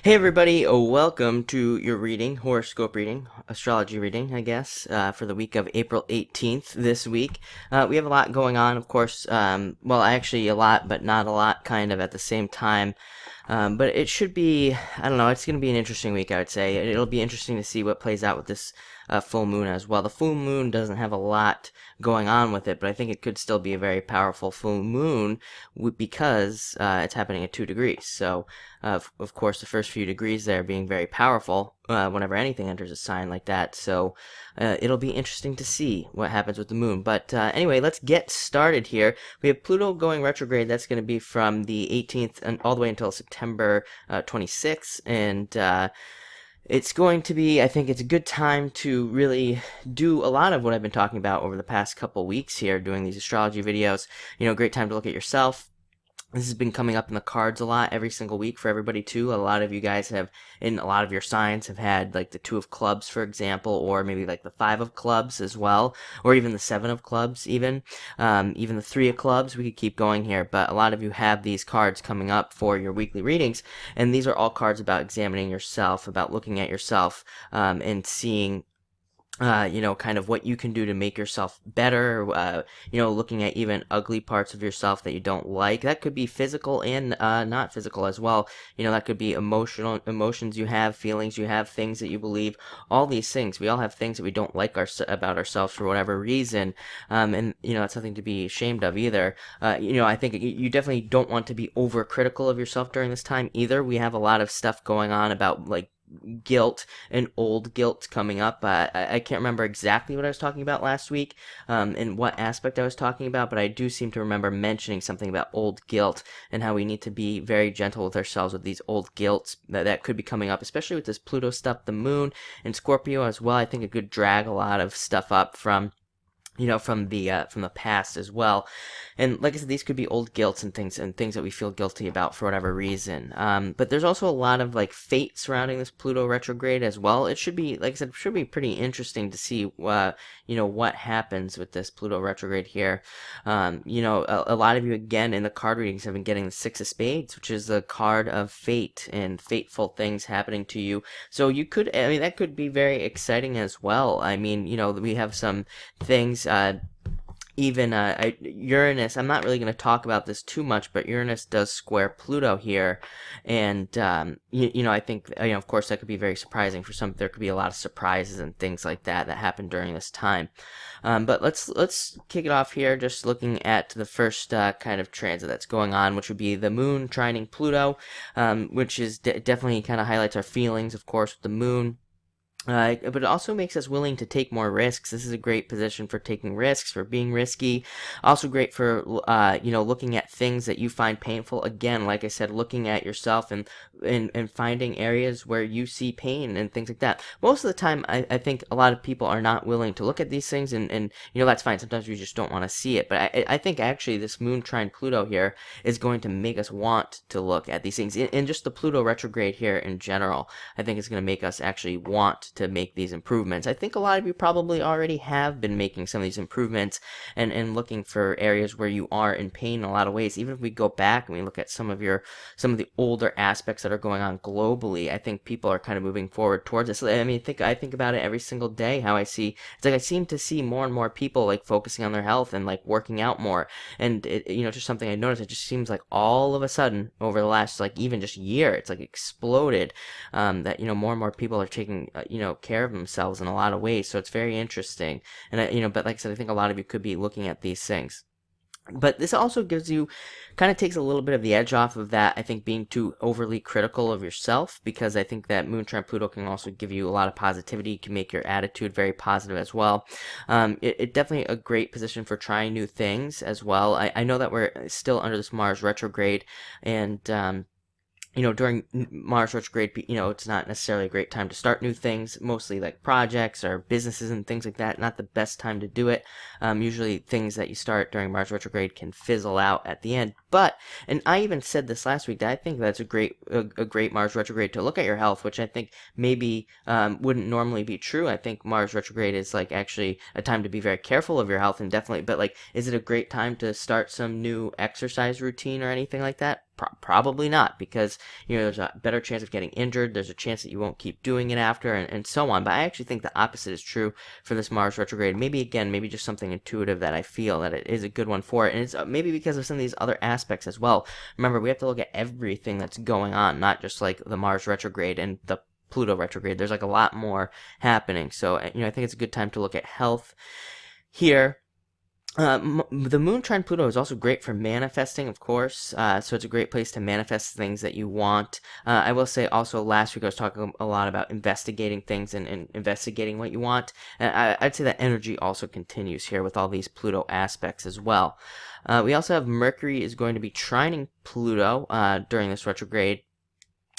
Hey everybody, welcome to your reading, horoscope reading, astrology reading, I guess, for the week of April 18th this week. We have a lot going on, of course, well, actually a lot, but not a lot, kind of, at the same time. But it should be, I don't know, it's going to be an interesting week, I would say. It'll be interesting to see what plays out with this full moon as well. The full moon doesn't have a lot going on with it, but I think it could still be a very powerful full moon because it's happening at 2 degrees. So, of course, the first few degrees there being very powerful whenever anything enters a sign like that. So, it'll be interesting to see what happens with the moon. But anyway, let's get started here. We have Pluto going retrograde. That's going to be from the 18th and all the way until September 26th. And it's going to be, I think it's a good time to really do a lot of what I've been talking about over the past couple weeks here, doing these astrology videos. Great time to look at yourself. This has been coming up in the cards a lot every single week for everybody too. A lot of you guys have, in a lot of your signs, have had like the 2 of clubs, for example, or maybe like the 5 of clubs as well, or even the 7 of clubs, even the 3 of clubs. We could keep going here, but a lot of you have these cards coming up for your weekly readings, and these are all cards about examining yourself, about looking at yourself, and seeing kind of what you can do to make yourself better, looking at even ugly parts of yourself that you don't like. That could be physical and not physical as well. That could be emotions you have, feelings you have, things that you believe, all these things. We all have things that we don't like about ourselves for whatever reason, and that's nothing to be ashamed of either. I think you definitely don't want to be overcritical of yourself during this time either. We have a lot of stuff going on about like guilt and old guilt coming up. I can't remember exactly what I was talking about last week, and what aspect I was talking about, but I do seem to remember mentioning something about old guilt and how we need to be very gentle with ourselves with these old guilts that could be coming up, especially with this Pluto stuff, the moon and Scorpio as well. I think it could drag a lot of stuff up from from the past as well. And like I said, these could be old guilts and things that we feel guilty about for whatever reason. But there's also a lot of like fate surrounding this Pluto retrograde as well. It should be, like I said, should be pretty interesting to see what happens with this Pluto retrograde here. A lot of you again in the card readings have been getting the 6 of Spades, which is the card of fate and fateful things happening to you. So that could be very exciting as well. We have some things, Uranus. I'm not really going to talk about this too much, but Uranus does square Pluto here, and I think of course that could be very surprising for some. There could be a lot of surprises and things like that happen during this time. But let's kick it off here, just looking at the first kind of transit that's going on, which would be the Moon trining Pluto, which is definitely kind of highlights our feelings, of course, with the Moon. But it also makes us willing to take more risks. This is a great position for taking risks, for being risky. Also great for, looking at things that you find painful. Again, like I said, looking at yourself and finding areas where you see pain and things like that. Most of the time, I think a lot of people are not willing to look at these things, and that's fine. Sometimes we just don't want to see it. But I think actually this Moon trine Pluto here is going to make us want to look at these things. And just the Pluto retrograde here in general, I think it's going to make us actually want to make these improvements. I think a lot of you probably already have been making some of these improvements and looking for areas where you are in pain in a lot of ways. Even if we go back and we look at some of the older aspects that are going on globally, I think people are kind of moving forward towards this. I think about it every single day, how I seem to see more and more people like focusing on their health and like working out more. And just something I noticed, it just seems like all of a sudden over the last like even just year, it's like exploded, that more and more people are taking care of themselves in a lot of ways. So it's very interesting. And but like I said, I think a lot of you could be looking at these things. But this also kind of takes a little bit of the edge off of that, I think, being too overly critical of yourself, because I think that Moon trine Pluto can also give you a lot of positivity, can make your attitude very positive as well. It definitely a great position for trying new things as well. I know that we're still under this Mars retrograde, and during Mars retrograde, it's not necessarily a great time to start new things, mostly like projects or businesses and things like that. Not the best time to do it. Usually things that you start during Mars retrograde can fizzle out at the end. But, and I even said this last week, that I think that's a great Mars retrograde to look at your health, which I think maybe wouldn't normally be true. I think Mars retrograde is like actually a time to be very careful of your health, and definitely, but like, is it a great time to start some new exercise routine or anything like that? Probably not, because there's a better chance of getting injured. There's a chance that you won't keep doing it after, and so on. But I actually think the opposite is true for this Mars retrograde. Maybe just something intuitive that I feel that it is a good one for it, and it's maybe because of some of these other aspects as well. Remember, we have to look at everything that's going on, not just like the Mars retrograde and the Pluto retrograde. There's like a lot more happening. So I think it's a good time to look at health here. The moon trine Pluto is also great for manifesting, of course, so it's a great place to manifest things that you want. I will say also last week I was talking a lot about investigating things and investigating what you want, and I'd say that energy also continues here with all these Pluto aspects as well. We also have Mercury is going to be trining Pluto during this retrograde.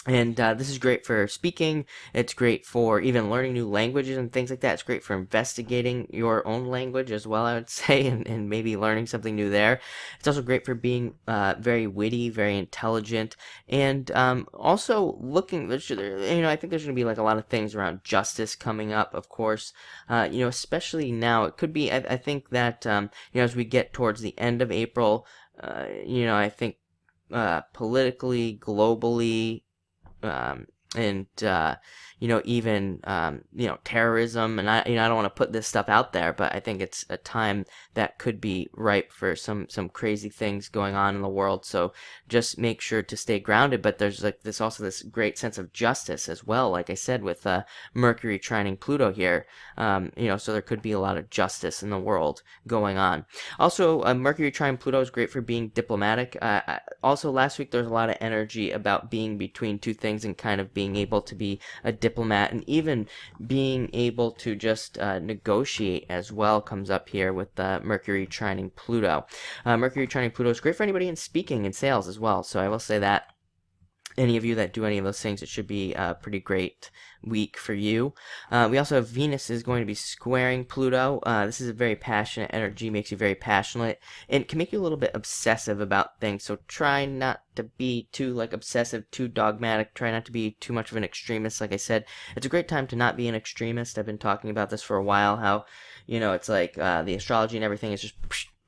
And this is great for speaking. It's great for even learning new languages and things like that. It's great for investigating your own language as well, I would say, and maybe learning something new there. It's also great for being very witty, very intelligent, and also looking. I think there's going to be like a lot of things around justice coming up, of course. Especially now, it could be. I think that as we get towards the end of April, I think politically, globally. And even terrorism, and I don't want to put this stuff out there, but I think it's a time that could be ripe for some crazy things going on in the world. So just make sure to stay grounded. But there's like this great sense of justice as well, like I said, with Mercury trining Pluto here. So there could be a lot of justice in the world going on. Also, Mercury trining Pluto is great for being diplomatic. Also, last week there was a lot of energy about being between two things and kind of being able to be a diplomat, and even being able to just negotiate as well comes up here with Mercury trining Pluto. Mercury trining Pluto is great for anybody in speaking and sales as well, so I will say that. Any of you that do any of those things, it should be a pretty great week for you. We also have Venus is going to be squaring Pluto. This is a very passionate energy, makes you very passionate, and can make you a little bit obsessive about things. So try not to be too obsessive, too dogmatic. Try not to be too much of an extremist. Like I said, it's a great time to not be an extremist. I've been talking about this for a while, how it's like the astrology and everything is just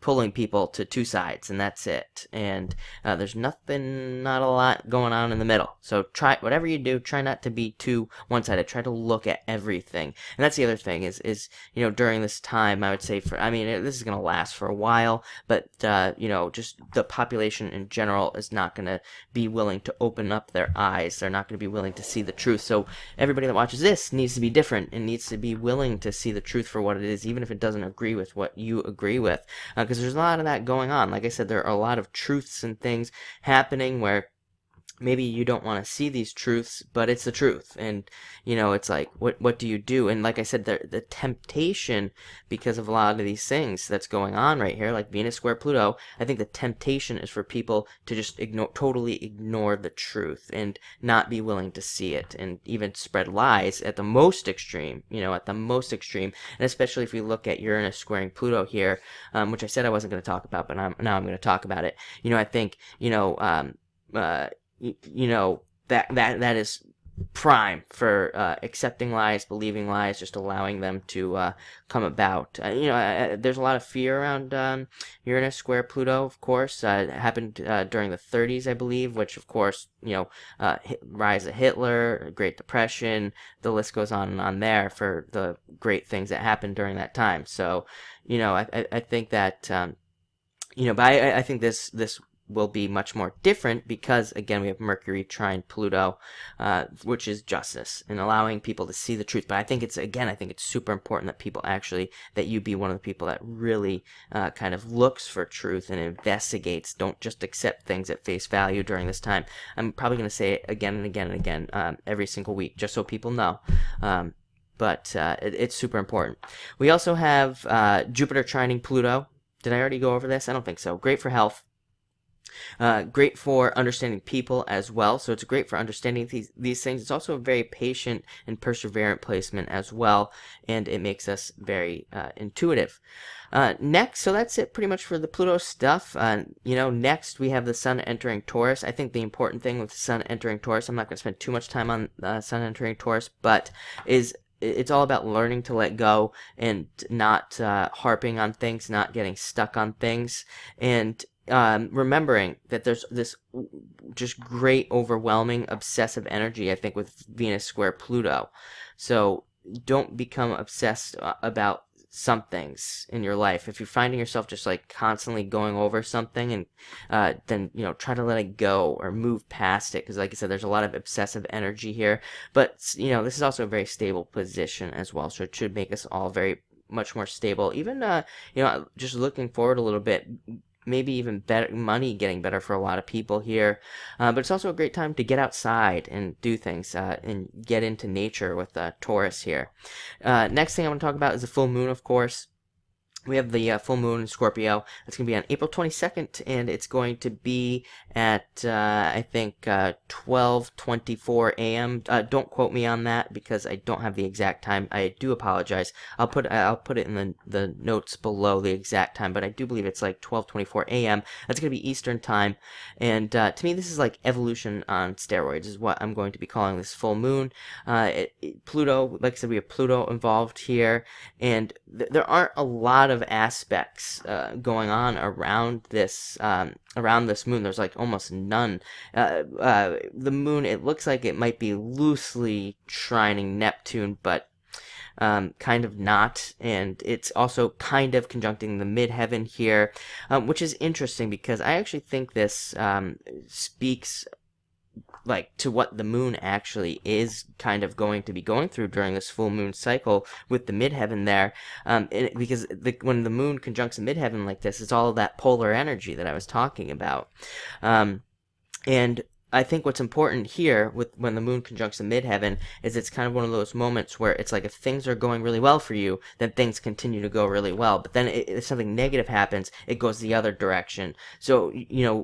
pulling people to two sides, and that's it. And there's not a lot going on in the middle. So try, whatever you do, try not to be too one-sided. Try to look at everything. And that's the other thing is during this time, I would say this is going to last for a while, but just the population in general is not going to be willing to open up their eyes. They're not going to be willing to see the truth. So everybody that watches this needs to be different and needs to be willing to see the truth for what it is, even if it doesn't agree with what you agree with. Because there's a lot of that going on. Like I said, there are a lot of truths and things happening where maybe you don't want to see these truths, but it's the truth. And it's like, what do you do? And like I said, the temptation, because of a lot of these things that's going on right here, like Venus square Pluto, I think the temptation is for people to just totally ignore the truth and not be willing to see it, and even spread lies at the most extreme, and especially if we look at Uranus squaring Pluto here, which I said I wasn't going to talk about, but now I'm going to talk about it. I think, that is prime for accepting lies, believing lies, just allowing them to come about. There's a lot of fear around Uranus square Pluto, of course. It happened during the 30s, I believe, which, of course, rise of Hitler, Great Depression, the list goes on and on there for the great things that happened during that time. So, I think that, but I think this will be much more different because, again, we have Mercury trine Pluto, which is justice and allowing people to see the truth. But I think it's super important that you be one of the people that really kind of looks for truth and investigates. Don't just accept things at face value during this time. I'm probably going to say it again and again and again every single week, just so people know. But it's super important. We also have Jupiter trining Pluto. Did I already go over this? I don't think so. Great for health. Great for understanding people as well, so it's great for understanding these things. It's also a very patient and perseverant placement as well, and it makes us very intuitive. Next, so that's it pretty much for the Pluto stuff. Next we have the Sun entering Taurus. I think the important thing with the Sun entering Taurus, I'm not going to spend too much time on Sun entering Taurus, but it's all about learning to let go and not harping on things, not getting stuck on things, and remembering that there's this just great, overwhelming, obsessive energy, I think, with Venus square Pluto. So don't become obsessed about some things in your life. If you're finding yourself just like constantly going over something, and then try to let it go or move past it, because like I said, there's a lot of obsessive energy here. But this is also a very stable position as well, so it should make us all very much more stable. Even just looking forward a little bit, maybe even better money getting better for a lot of people here. But it's also a great time to get outside and do things and get into nature with Taurus here. Next thing I want to talk about is the full moon, of course. We have the full moon in Scorpio. It's going to be on April 22nd, and it's going to be at, I think, 12:24 a.m. Don't quote me on that, because I don't have the exact time. I do apologize. I'll put it in the notes below, the exact time, but I do believe it's like 12:24 a.m. That's going to be Eastern time, and to me, this is like evolution on steroids, is what I'm going to be calling this full moon. Pluto, like I said, we have Pluto involved here, and there aren't a lot of aspects going on around this moon. There's like almost none. The moon, it looks like it might be loosely trining Neptune, but kind of not, and it's also kind of conjuncting the midheaven here, which is interesting, because I actually think this speaks like to what the moon actually is kind of going to be going through during this full moon cycle with the midheaven there, because when the moon conjuncts the midheaven like this, it's all of that polar energy that I was talking about, and I think what's important here with when the moon conjuncts the midheaven is it's kind of one of those moments where it's like, if things are going really well for you, then things continue to go really well. But then if something negative happens, it goes the other direction. So,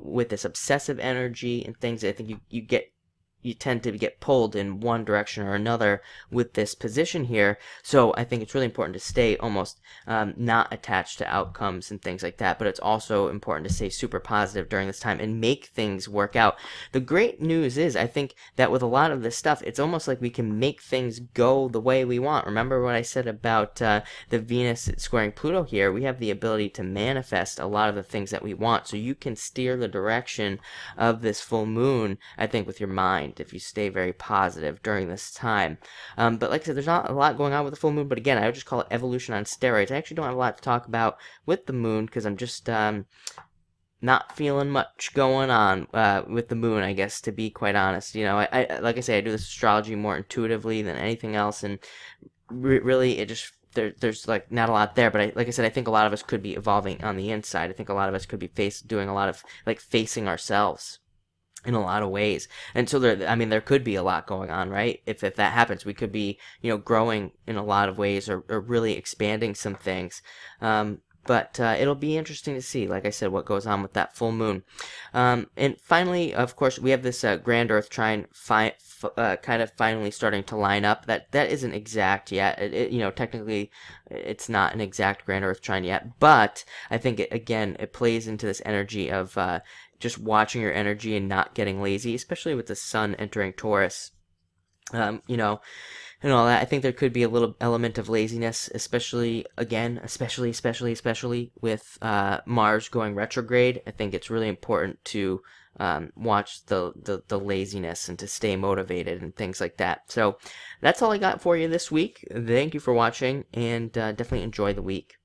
with this obsessive energy and things, I think you tend to get pulled in one direction or another with this position here. So I think it's really important to stay almost not attached to outcomes and things like that, but it's also important to stay super positive during this time and make things work out. The great news is, I think that with a lot of this stuff, it's almost like we can make things go the way we want. Remember what I said about the Venus squaring Pluto here? We have the ability to manifest a lot of the things that we want. So you can steer the direction of this full moon, I think, with your mind, if you stay very positive during this time. But like I said, there's not a lot going on with the full moon, but again, I would just call it evolution on steroids. I actually don't have a lot to talk about with the moon, because I'm just not feeling much going on with the moon, I guess, to be quite honest. I like I say, I do this astrology more intuitively than anything else, and really it just there's like not a lot there. But like I said, I think a lot of us could be evolving on the inside. I think a lot of us could be doing a lot of like facing ourselves in a lot of ways. And so there could be a lot going on, right? If that happens, we could be, growing in a lot of ways, or really expanding some things. But it'll be interesting to see, like I said, what goes on with that full moon. And finally, of course, we have this grand Earth trine kind of finally starting to line up. That isn't exact yet. Technically, it's not an exact grand Earth trine yet. But I think, it plays into this energy of just watching your energy and not getting lazy, especially with the sun entering Taurus. And all that. I think there could be a little element of laziness, especially with Mars going retrograde. I think it's really important to watch the laziness and to stay motivated and things like that. So that's all I got for you this week. Thank you for watching, and definitely enjoy the week.